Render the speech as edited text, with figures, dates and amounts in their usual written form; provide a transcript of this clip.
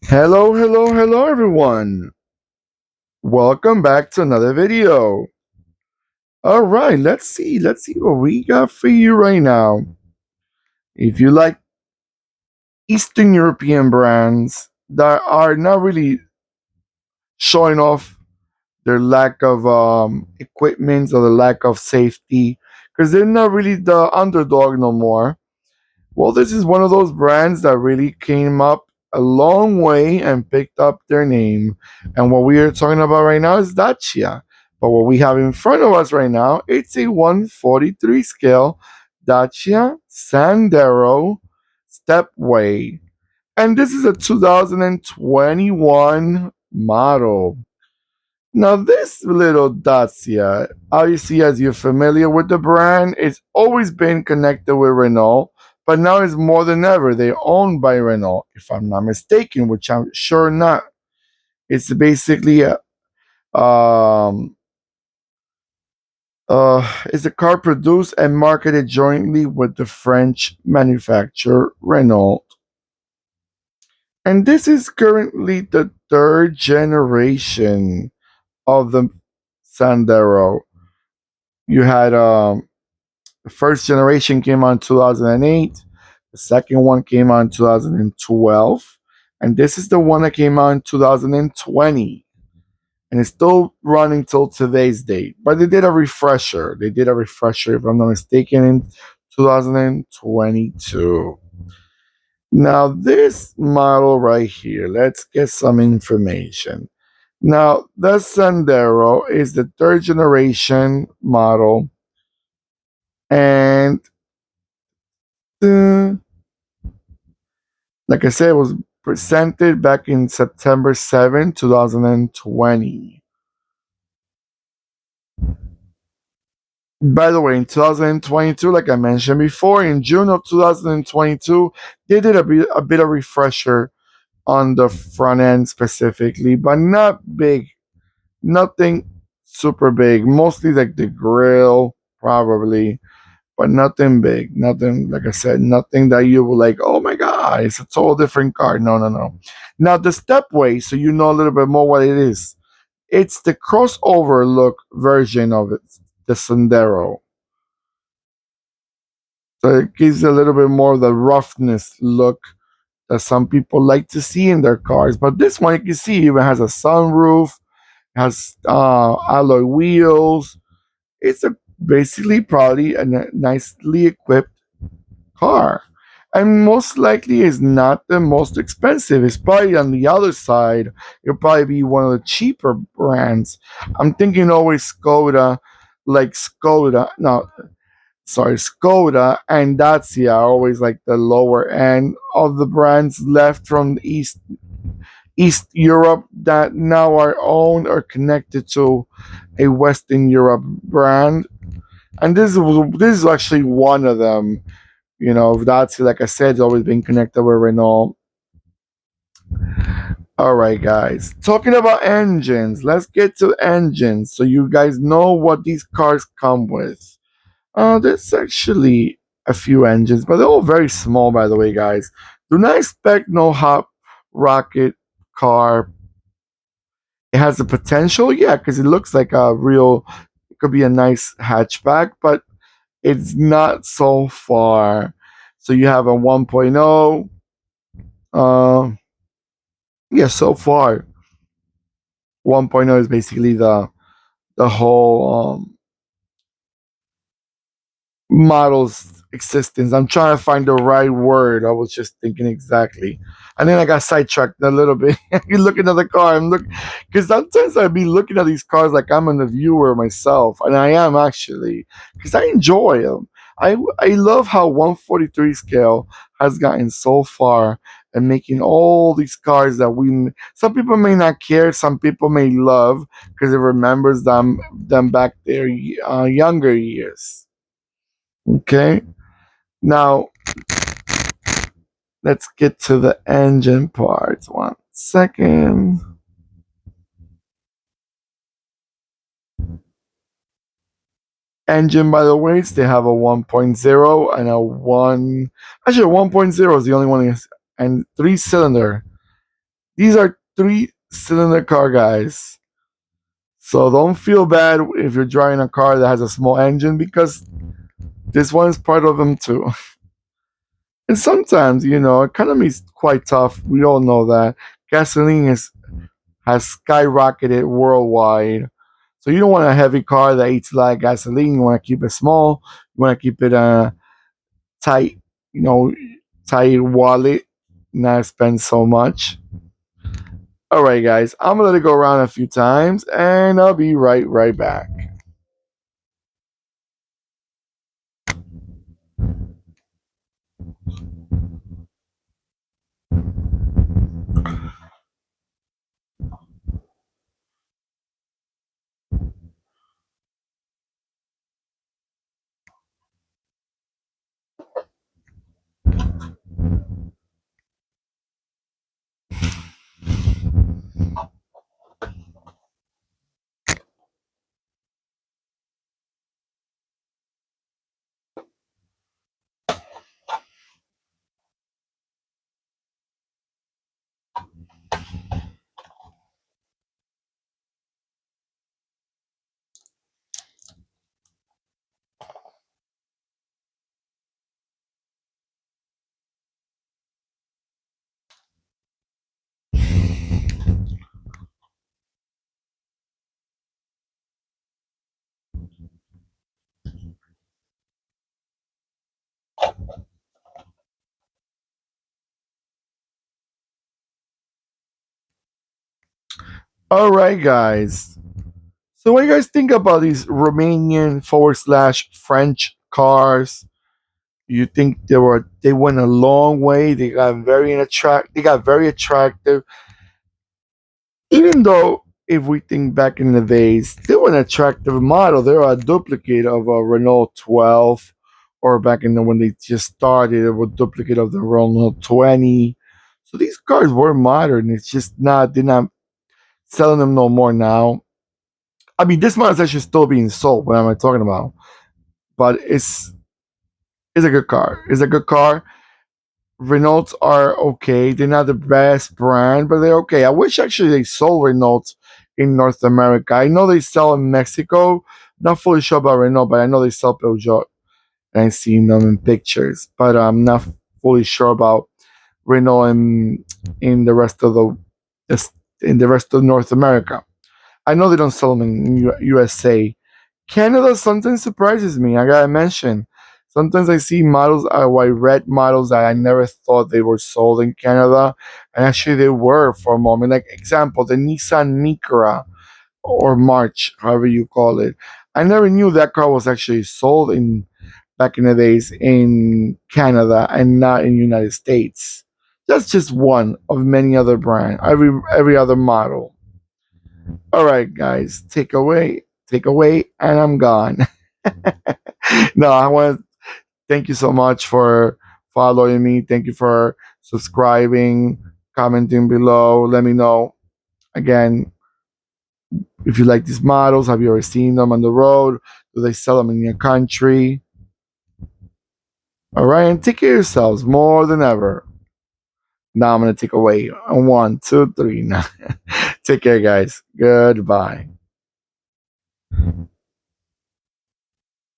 Hello, hello, hello, everyone. Welcome back to another video. All right, let's see what we got for you right now. If you like Eastern European brands that are not really showing off their lack of equipment or the lack of safety, because they're not really the underdog no more. Well, this is one of those brands that really came up a long way and picked up their name. And what we are talking about right now is Dacia. But what we have in front of us right now, it's a 143 scale Dacia Sandero Stepway. And this is a 2021 model. Now, this little Dacia, obviously, as you're familiar with the brand, it's always been connected with Renault, but now it's more than ever. They're owned by Renault, if I'm not mistaken, which I'm sure not. It's basically um, it's a car produced and marketed jointly with the French manufacturer Renault. And this is currently the third generation of the Sandero. You had the first generation came out in 2008. The second one came out in 2012. And this is the one that came out in 2020. And it's still running till today's date. But they did a refresher. They did a refresher, if I'm not mistaken, in 2022. Now, this model right here, let's get some information. Now, the Sandero is the third generation model. And like I said, it was presented back in September 7, 2020. By the way, in 2022, like I mentioned before, in June of 2022, they did a bit of refresher on the front end specifically, but not big, nothing super big. Mostly like the grill, probably, but nothing big. Nothing, like I said, nothing that you will like, oh my God, it's a total different car. No, no, no. Now, the Stepway, so you know a little bit more what it is. It's the crossover look version of it, the Sandero. So it gives a little bit more of the roughness look that some people like to see in their cars. But this one, you can see, even has a sunroof, has alloy wheels. It's a basically probably a nicely equipped car. And most likely is not the most expensive. It's probably on the other side. It'll probably be one of the cheaper brands. I'm thinking always Skoda, like Skoda. No, sorry, Skoda and Dacia are always like the lower end of the brands left from East Europe that now are owned or connected to a Western Europe brand. And this is actually one of them. You know, that's like I said, it's always been connected with Renault. All right, guys. Talking about engines, let's get to engines so you guys know what these cars come with. There's actually a few engines, but they're all very small, by the way, guys. Do not expect no hot rocket car. It has the potential, yeah, because it looks like a real, it could be a nice hatchback, but it's not so far. So you have a 1.0. Uh, yeah, so far 1.0 is basically the whole model's existence. I'm trying to find the right word. I was just thinking exactly, and then I got sidetracked a little bit. You looking at the car, I'm looking because sometimes I'd be looking at these cars like I'm a viewer myself, and I am actually because I enjoy them. I love how 143 scale has gotten so far and making all these cars that we some people may not care, some people may love because it remembers them back their younger years. Okay. Now, let's get to the engine part. 1 second. Engine, by the way, they have a 1.0 and a 1. Actually, 1.0 is the only one, and 3 cylinder. These are three-cylinder car, guys. So don't feel bad if you're driving a car that has a small engine because this one is part of them too. And sometimes, economy is quite tough. We all know that gasoline has skyrocketed worldwide. So you don't want a heavy car that eats a lot of gasoline. You want to keep it small. You want to keep it tight, you know, tight wallet, not spend so much. All right, guys, I'm gonna let it go around a few times, and I'll be right back. All right, guys. So, what do you guys think about these Romanian forward slash French cars? You think they went a long way? They got very attractive. Even though if we think back in the days, they were an attractive model. They were a duplicate of a Renault 12, or back in the when they just started, they were a duplicate of the Renault 20. So these cars were modern. It's just not they're not selling them no more now. I mean, this model is actually still being sold. What am I talking about? But it's a good car. It's a good car. Renaults are okay. They're not the best brand, but they're okay. I wish actually they sold Renaults in North America. I know they sell in Mexico. Not fully sure about Renault, but I know they sell Peugeot. And I've seen them in pictures, but I'm not fully sure about Renault in the rest of in the rest of North America. I know they don't sell them in USA. Canada sometimes surprises me. I gotta mention. Sometimes I see models, I read models that I never thought they were sold in Canada, and actually they were for a moment. Like example, the Nissan Micra or March, however you call it. I never knew that car was actually sold in back in the days in Canada and not in the United States. That's just one of many other brand. Every other model. All right, guys, take away, and I'm gone. No, I want to thank you so much for following me. Thank you for subscribing, commenting below. Let me know again if you like these models. Have you ever seen them on the road? Do they sell them in your country? All right, and take care of yourselves more than ever. Now I'm gonna take away. One, two, three. Now, take care, guys. Goodbye.